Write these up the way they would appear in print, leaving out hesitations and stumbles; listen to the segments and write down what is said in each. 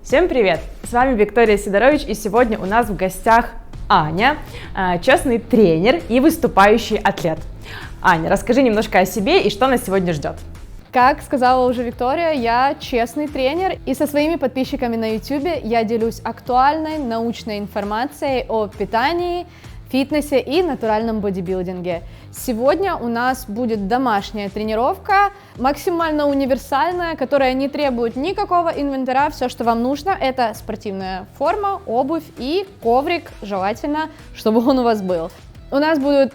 Всем привет! С вами Виктория Сидорович, и сегодня у нас в гостях Аня, частный тренер и выступающий атлет. Аня, расскажи немножко о себе и что нас сегодня ждет. Как сказала уже Виктория, я честный тренер, и со своими подписчиками на YouTube я делюсь актуальной научной информацией о питании, фитнесе и натуральном бодибилдинге. Сегодня у нас будет домашняя тренировка, максимально универсальная, которая не требует никакого инвентаря. Все, что вам нужно, это спортивная форма, обувь и коврик, желательно, чтобы он у вас был. У нас будут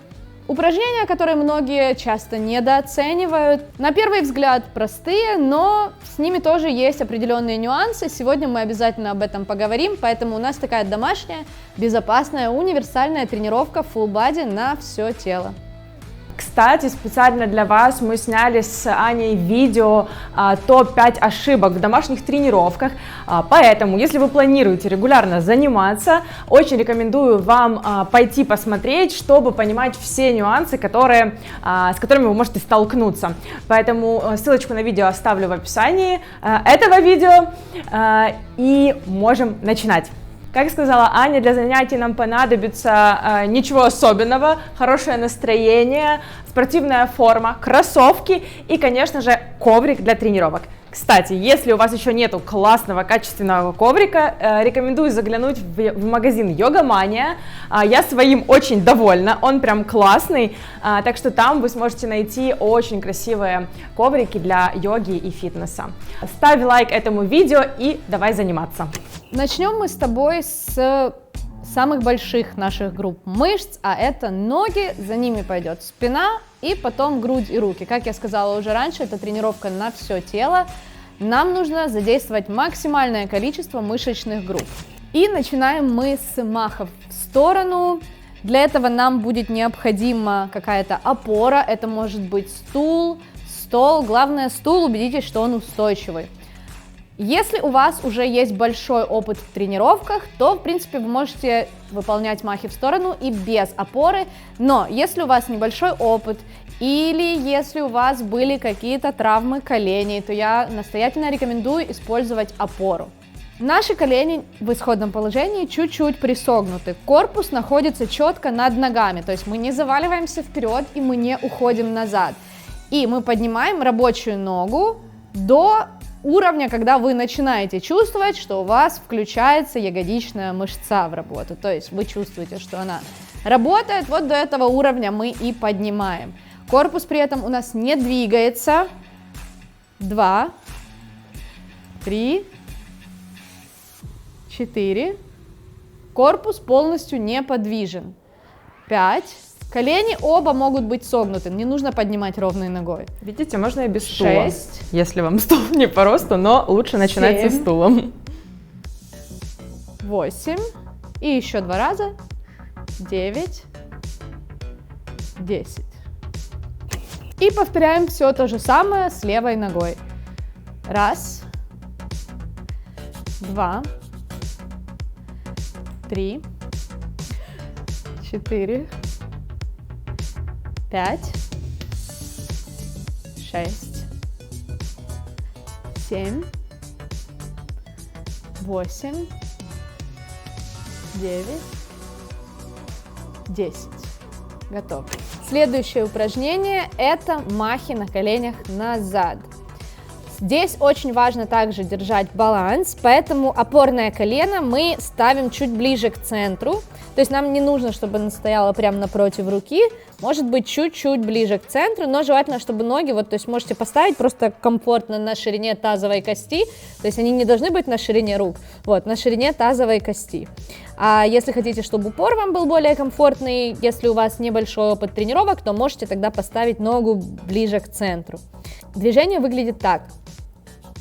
упражнения, которые многие часто недооценивают. На первый взгляд простые, но с ними тоже есть определенные нюансы. Сегодня мы обязательно об этом поговорим, поэтому у нас такая домашняя, безопасная, универсальная тренировка full body на все тело. Кстати, специально для вас мы сняли с Аней видео топ-5 ошибок в домашних тренировках, поэтому, если вы планируете регулярно заниматься, очень рекомендую вам пойти посмотреть, чтобы понимать все нюансы, с которыми вы можете столкнуться. Поэтому ссылочку на видео оставлю в описании этого видео, и можем начинать. Как сказала Аня, для занятий нам понадобится ничего особенного, хорошее настроение, спортивная форма, кроссовки и, конечно же, коврик для тренировок. Кстати, если у вас еще нету классного, качественного коврика, рекомендую заглянуть в магазин Йогамания. Я своим очень довольна, он прям классный, так что там вы сможете найти очень красивые коврики для йоги и фитнеса. Ставь лайк этому видео и давай заниматься. Начнем мы с тобой с самых больших наших групп мышц, а это ноги, за ними пойдет спина и потом грудь и руки. Как я сказала уже раньше, это тренировка на все тело. Нам нужно задействовать максимальное количество мышечных групп. И начинаем мы с махов в сторону. Для этого нам будет необходима какая-то опора, это может быть стул, стол. Главное, стул, убедитесь, что он устойчивый. Если у вас уже есть большой опыт в тренировках, то, в принципе, вы можете выполнять махи в сторону и без опоры, но если у вас небольшой опыт или если у вас были какие-то травмы коленей, то я настоятельно рекомендую использовать опору. Наши колени в исходном положении чуть-чуть присогнуты, корпус находится четко над ногами, то есть мы не заваливаемся вперед и мы не уходим назад. И мы поднимаем рабочую ногу до уровня, когда вы начинаете чувствовать, что у вас включается ягодичная мышца в работу. То есть вы чувствуете, что она работает, вот до этого уровня мы и поднимаем. Корпус при этом у нас не двигается. 2, 3, 4. Корпус полностью неподвижен. 5. Колени оба могут быть согнуты, не нужно поднимать ровной ногой. Видите, можно и без стула, 6, если вам стул не по росту, но лучше начинать 7, со стулом. 8, и еще 2 раза, 9, 10. И повторяем все то же самое с левой ногой. 1, 2, 3, 4, 5, 6, 7, 8, 9, 10. Готово. Следующее упражнение – это махи на коленях назад. Здесь очень важно также держать баланс, поэтому опорное колено мы ставим чуть ближе к центру. То есть нам не нужно, чтобы оно стояло прямо напротив руки, может быть чуть-чуть ближе к центру, но желательно, чтобы ноги, то есть можете поставить просто комфортно на ширине тазовой кости, то есть они не должны быть на ширине рук, на ширине тазовой кости. А если хотите, чтобы упор вам был более комфортный, если у вас небольшой опыт тренировок, то можете тогда поставить ногу ближе к центру. Движение выглядит так.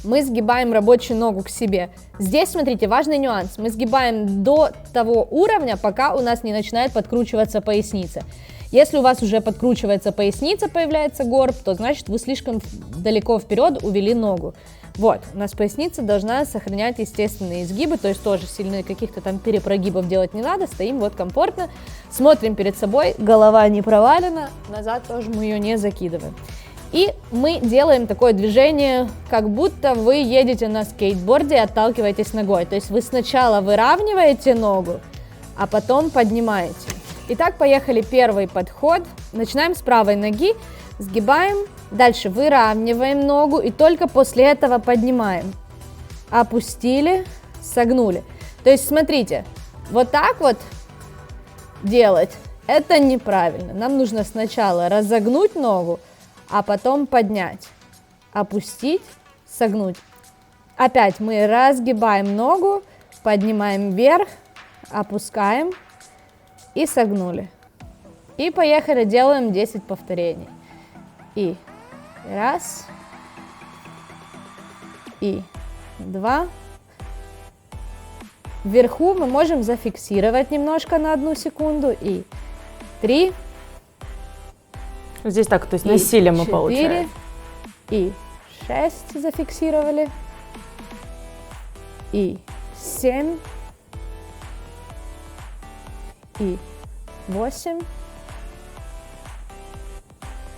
Мы сгибаем рабочую ногу к себе. Здесь, смотрите, важный нюанс. Мы сгибаем до того уровня, пока у нас не начинает подкручиваться поясница. Если у вас уже подкручивается поясница, появляется горб, то значит вы слишком далеко вперед увели ногу. У нас поясница должна сохранять естественные изгибы, то есть тоже сильно каких-то там перепрогибов делать не надо, стоим комфортно, смотрим перед собой, голова не провалена, назад тоже мы ее не закидываем. И мы делаем такое движение, как будто вы едете на скейтборде и отталкиваетесь ногой. То есть вы сначала выравниваете ногу, а потом поднимаете. Итак, поехали. Первый подход. Начинаем с правой ноги, сгибаем, дальше выравниваем ногу и только после этого поднимаем. Опустили, согнули. То есть смотрите, вот так вот делать это неправильно. Нам нужно сначала разогнуть ногу, а потом поднять, опустить, согнуть. Опять мы разгибаем ногу, поднимаем вверх, опускаем и согнули. И поехали, делаем 10 повторений. И раз, и два. Вверху мы можем зафиксировать немножко на 1 секунду. И 3. Здесь так, то есть насилие мы получаем. И 6 зафиксировали. И 7. И 8.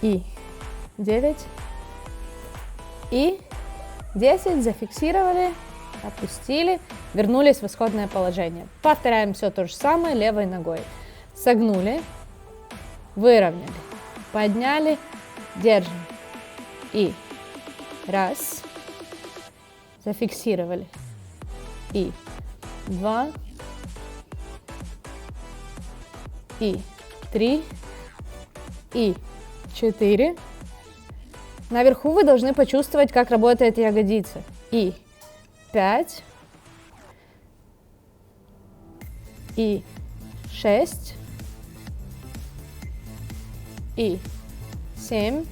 И 9. И 10 зафиксировали, опустили, вернулись в исходное положение. Повторяем все то же самое левой ногой. Согнули, выровняли, подняли, держим. И раз, зафиксировали. И 2, и 3, и 4. Наверху вы должны почувствовать, как работает ягодица. И 5, и 6, и 7.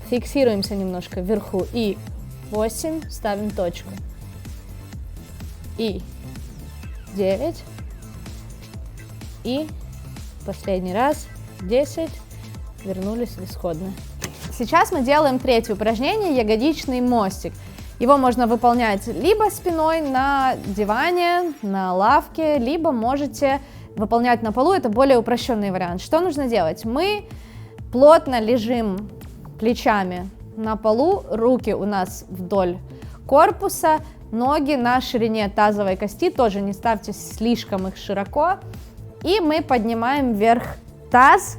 Фиксируемся немножко вверху. И 8, ставим точку. И 9. И последний раз 10. Вернулись в исходное. Сейчас мы делаем третье упражнение, ягодичный мостик. Его можно выполнять либо спиной на диване, на лавке, либо можете выполнять на полу, это более упрощенный вариант. Что нужно делать? Мы плотно лежим плечами на полу, руки у нас вдоль корпуса, ноги на ширине тазовой кости, тоже не ставьте слишком их широко. И мы поднимаем вверх таз,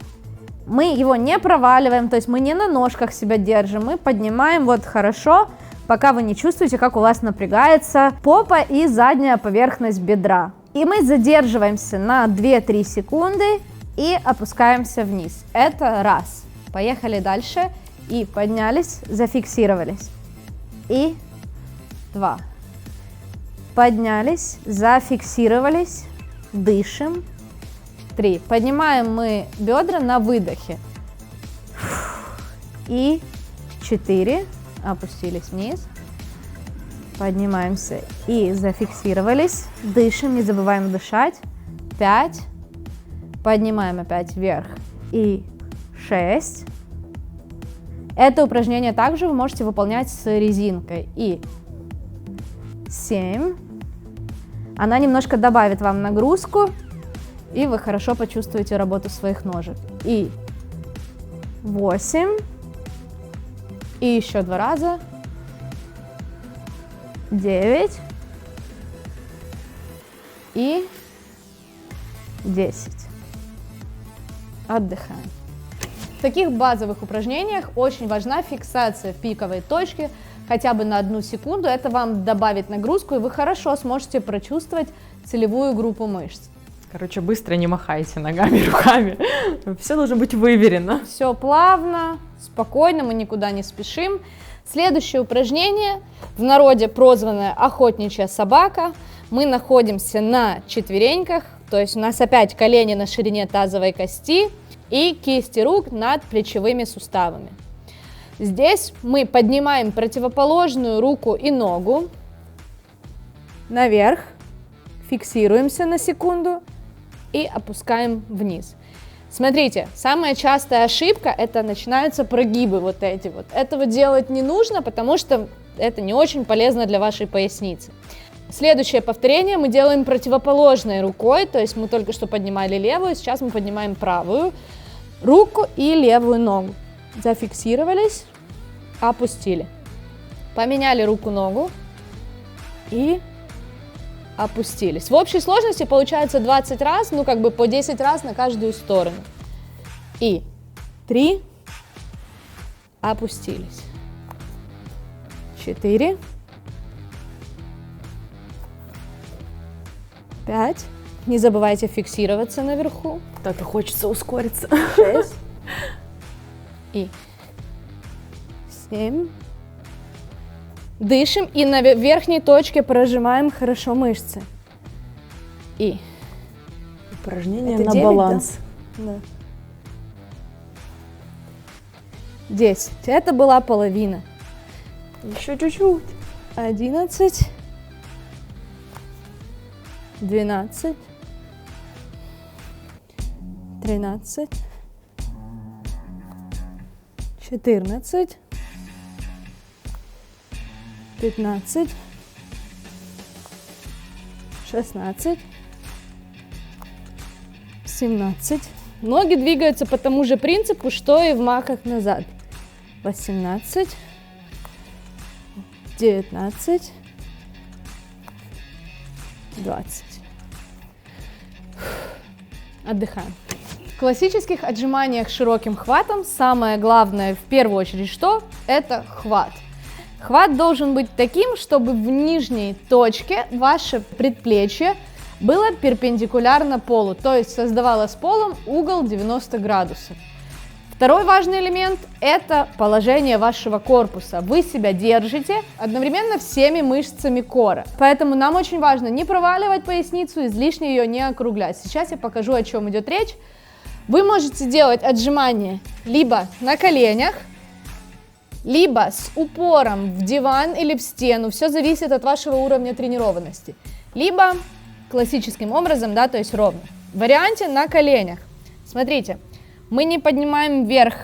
мы его не проваливаем, то есть мы не на ножках себя держим, мы поднимаем вот хорошо, пока вы не чувствуете, как у вас напрягается попа и задняя поверхность бедра. И мы задерживаемся на 2-3 секунды и опускаемся вниз. Это раз. Поехали дальше. И поднялись, зафиксировались. И 2. Поднялись, зафиксировались, дышим. 3. Поднимаем мы бедра на выдохе. И 4. Опустились вниз. Поднимаемся и зафиксировались. Дышим, не забываем дышать. 5. Поднимаем опять вверх. И 6. Это упражнение также вы можете выполнять с резинкой. И 7. Она немножко добавит вам нагрузку, и вы хорошо почувствуете работу своих ножек. И 8. И еще 2 раза. 9. И 10. Отдыхаем. В таких базовых упражнениях очень важна фиксация в пиковой точке, хотя бы на 1 секунду. Это вам добавит нагрузку, и вы хорошо сможете прочувствовать целевую группу мышц. Короче, быстро не махайте ногами, руками. Все должно быть выверено. Все плавно, спокойно, мы никуда не спешим. Следующее упражнение, в народе прозванное охотничья собака. Мы находимся на четвереньках, то есть у нас опять колени на ширине тазовой кости и кисти рук над плечевыми суставами. Здесь мы поднимаем противоположную руку и ногу наверх, фиксируемся на секунду и опускаем вниз. Смотрите, самая частая ошибка – это начинаются прогибы вот эти вот. Этого делать не нужно, потому что это не очень полезно для вашей поясницы. Следующее повторение мы делаем противоположной рукой, то есть мы только что поднимали левую, сейчас мы поднимаем правую руку и левую ногу. зафиксировались, опустили. Поменяли руку-ногу и опустились. В общей сложности получается 20 раз, ну как бы по 10 раз на каждую сторону. И 3, опустились. 4, 5, не забывайте фиксироваться наверху. Так и хочется ускориться. 6 и 7. Дышим и на верхней точке прожимаем хорошо мышцы. И Упражнение это на 9, баланс. да? 10. Это была половина. Еще чуть-чуть. 11, 12, 13, 14, 15, 16, 17. Ноги двигаются по тому же принципу, что и в махах назад. 18, 19, 20. Отдыхаем. В классических отжиманиях с широким хватом самое главное в первую очередь что? Это хват. Хват должен быть таким, чтобы в нижней точке ваше предплечье было перпендикулярно полу, то есть создавало с полом угол 90 градусов. Второй важный элемент – это положение вашего корпуса. Вы себя держите одновременно всеми мышцами кора. Поэтому нам очень важно не проваливать поясницу, излишне ее не округлять. Сейчас я покажу, о чем идет речь. Вы можете делать отжимания либо на коленях, либо с упором в диван или в стену. Все зависит от вашего уровня тренированности. Либо классическим образом, да, то есть ровно. В варианте на коленях. Смотрите. Мы не поднимаем вверх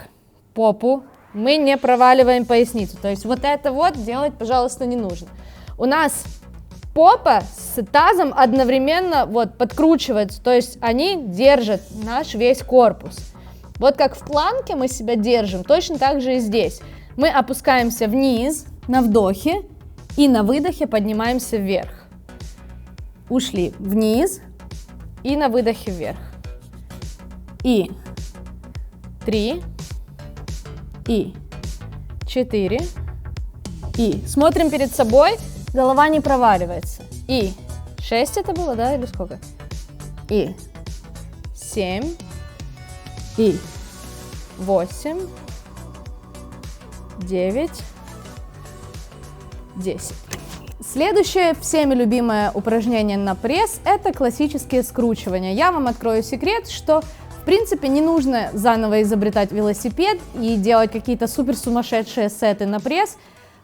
попу, мы не проваливаем поясницу. То есть вот это вот делать, пожалуйста, не нужно. У нас попа с тазом одновременно вот подкручивается, то есть они держат наш весь корпус. Вот как в планке мы себя держим, точно так же и здесь. Мы опускаемся вниз на вдохе и на выдохе поднимаемся вверх. Ушли вниз и на выдохе вверх. И 3, и 4, и смотрим перед собой, голова не проваливается. И 6 это было, да, или сколько? И 7, и 8, 9, 10. Следующее всеми любимое упражнение на пресс – это классические скручивания. Я вам открою секрет, что в принципе не нужно заново изобретать велосипед и делать какие-то супер сумасшедшие сеты на пресс.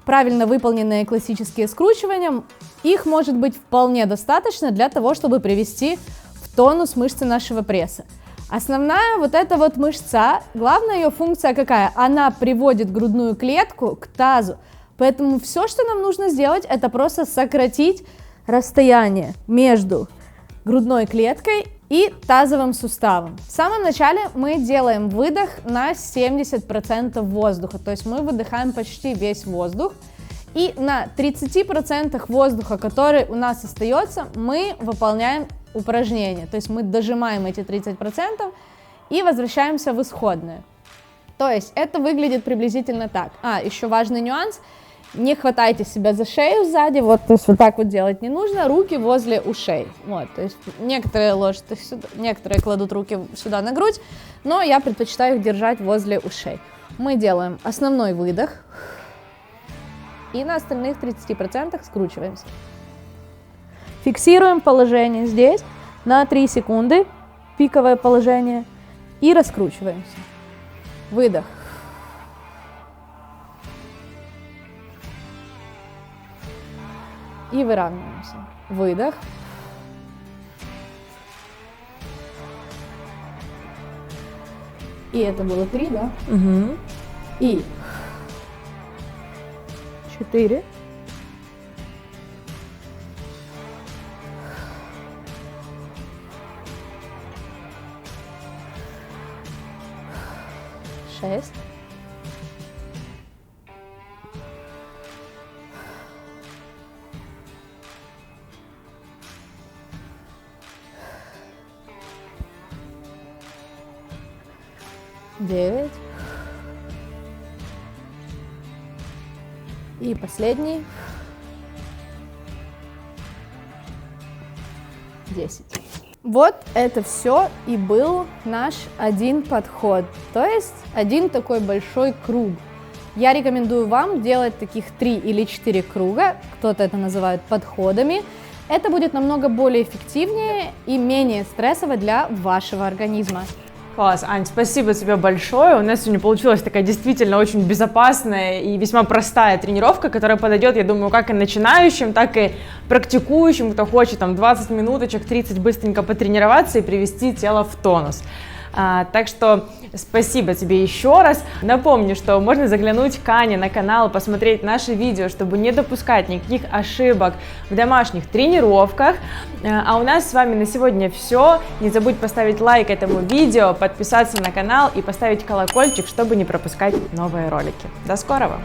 Правильно выполненные классические скручивания, их может быть вполне достаточно для того, чтобы привести в тонус мышцы нашего пресса. Основная вот эта вот мышца, главная ее функция какая? Она приводит грудную клетку к тазу. Поэтому все, что нам нужно сделать, это просто сократить расстояние между грудной клеткой и тазовым суставом. В самом начале мы делаем выдох на 70% воздуха, то есть мы выдыхаем почти весь воздух. И на 30% воздуха, который у нас остается, мы выполняем упражнение. То есть мы дожимаем эти 30% и возвращаемся в исходное. То есть это выглядит приблизительно так. Еще важный нюанс. Не хватайте себя за шею сзади, вот, то есть вот так вот делать не нужно, руки возле ушей. Вот, то есть некоторые ложат их сюда, некоторые кладут руки сюда на грудь, но я предпочитаю их держать возле ушей. Мы делаем основной выдох и на остальных 30% скручиваемся. Фиксируем положение здесь на 3 секунды, пиковое положение, и раскручиваемся. Выдох. И выравниваемся. Выдох. И это было 3, да? Угу. И 4. 6. 9. И последний. 10. Вот это все и был наш один подход, то есть один такой большой круг. Я рекомендую вам делать таких 3 или 4 круга, кто-то это называет подходами. Это будет намного более эффективнее и менее стрессово для вашего организма. Класс, Ань, спасибо тебе большое. У нас сегодня получилась такая действительно очень безопасная и весьма простая тренировка, которая подойдет, я думаю, как и начинающим, так и практикующим, кто хочет там 20 минуточек, 30 быстренько потренироваться и привести тело в тонус. Так что спасибо тебе еще раз. Напомню, что можно заглянуть к Ане на канал, посмотреть наши видео, чтобы не допускать никаких ошибок в домашних тренировках. А у нас с вами на сегодня все. Не забудь поставить лайк этому видео, подписаться на канал и поставить колокольчик, чтобы не пропускать новые ролики. До скорого!